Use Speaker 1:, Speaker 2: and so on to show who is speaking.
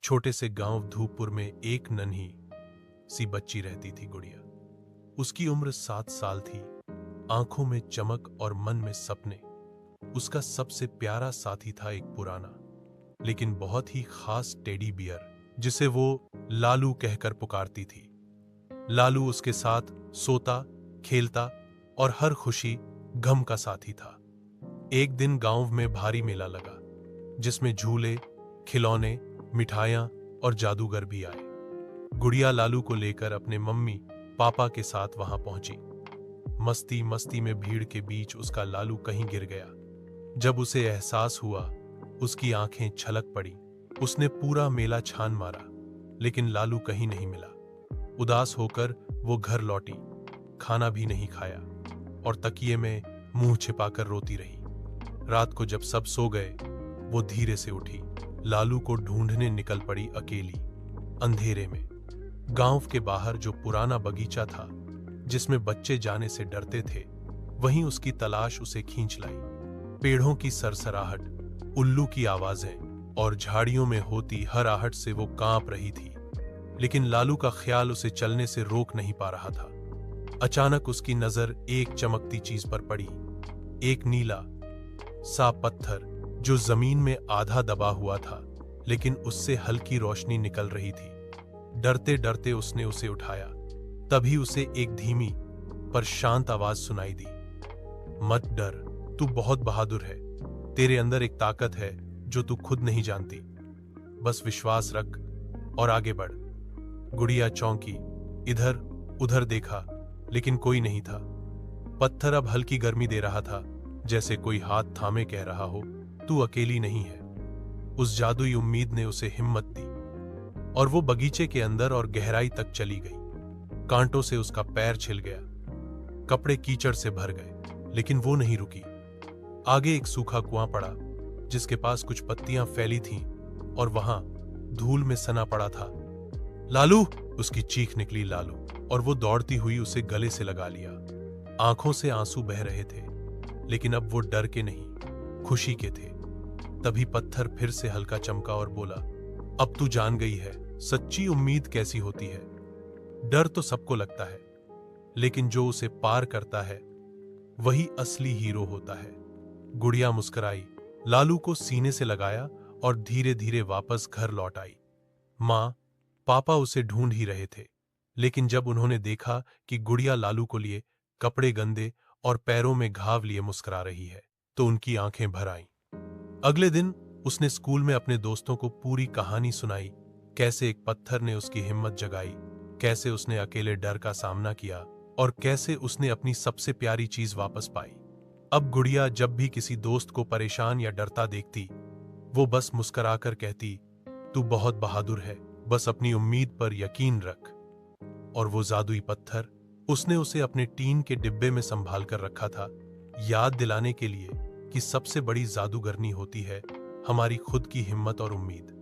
Speaker 1: छोटे से गांव धूपपुर में एक नन्ही सी बच्ची रहती थी, गुड़िया। उसकी उम्र 7 साल थी। आंखों में चमक और मन में सपने। उसका सबसे प्यारा साथी था एक पुराना लेकिन बहुत ही खास टेडी बियर, जिसे वो लालू कहकर पुकारती थी। लालू उसके साथ सोता, खेलता और हर खुशी गम का साथी था। एक दिन गांव में भारी मेला लगा, जिसमें झूले, खिलौने, मिठाइयां और जादूगर भी आए। गुड़िया लालू को लेकर अपने मम्मी पापा के साथ वहां पहुंची। मस्ती मस्ती में भीड़ के बीच उसका लालू कहीं गिर गया। जब उसे एहसास हुआ, उसकी आंखें छलक पड़ी। उसने पूरा मेला छान मारा, लेकिन लालू कहीं नहीं मिला। उदास होकर वो घर लौटी, खाना भी नहीं खाया और तकिए में मुंह छिपाकर रोती रही। रात को जब सब सो गए, वो धीरे से उठी, लालू को ढूंढने निकल पड़ी अकेली, अंधेरे में। गांव के बाहर जो पुराना बगीचा था, जिसमें बच्चे जाने से डरते थे, वहीं उसकी तलाश उसे खींच लाई। पेड़ों की सरसराहट, उल्लू की आवाजें और झाड़ियों में होती हर आहट से वो कांप रही थी, लेकिन लालू का ख्याल उसे चलने से रोक नहीं पा रहा था। अचानक उसकी नजर एक चमकती चीज पर पड़ी, एक नीला सा पत्थर जो जमीन में आधा दबा हुआ था, लेकिन उससे हल्की रोशनी निकल रही थी। डरते डरते उसने उसे उठाया। तभी उसे एक धीमी पर शांत आवाज सुनाई दी, मत डर, तू बहुत बहादुर है। तेरे अंदर एक ताकत है जो तू खुद नहीं जानती। बस विश्वास रख और आगे बढ़। गुड़िया चौंकी, इधर उधर देखा, लेकिन कोई नहीं था। पत्थर अब हल्की गर्मी दे रहा था, जैसे कोई हाथ थामे कह रहा हो, तू अकेली नहीं है। उस जादुई उम्मीद ने उसे हिम्मत दी और वो बगीचे के अंदर और गहराई तक चली गई। कांटों से उसका पैर छिल गया, कपड़े कीचड़ से भर गए, लेकिन वो नहीं रुकी। आगे एक सूखा कुआं पड़ा, जिसके पास कुछ पत्तियां फैली थीं और वहां धूल में सना पड़ा था। लालू! उसकी चीख निकली, लालू, और वो दौड़ती हुई उसे गले से लगा लिया। आंखों से आंसू बह रहे थे, लेकिन अब वो डर के नहीं, खुशी के थे। तभी पत्थर फिर से हल्का चमका और बोला, अब तू जान गई है सच्ची उम्मीद कैसी होती है। डर तो सबको लगता है, लेकिन जो उसे पार करता है वही असली हीरो होता है। गुड़िया मुस्कुराई, लालू को सीने से लगाया और धीरे धीरे वापस घर लौट आई। मां, पापा उसे ढूंढ ही रहे थे, लेकिन जब उन्होंने देखा कि गुड़िया लालू को लिए कपड़े गंदे और पैरों में घाव लिए मुस्कुरा रही है, तो उनकी आंखें भर आईं। अगले दिन उसने स्कूल में अपने दोस्तों को पूरी कहानी सुनाई, कैसे एक पत्थर ने उसकी हिम्मत जगाई, कैसे उसने अकेले डर का सामना किया और कैसे उसने अपनी सबसे प्यारी चीज वापस पाई। अब गुड़िया जब भी किसी दोस्त को परेशान या डरता देखती, वो बस मुस्कुराकर कहती, तू बहुत बहादुर है, बस अपनी उम्मीद पर यकीन रख। और वो जादुई पत्थर उसने उसे अपने टीन के डिब्बे में संभाल कर रखा था, याद दिलाने के लिए कि सबसे बड़ी जादूगरनी होती है हमारी खुद की हिम्मत और उम्मीद।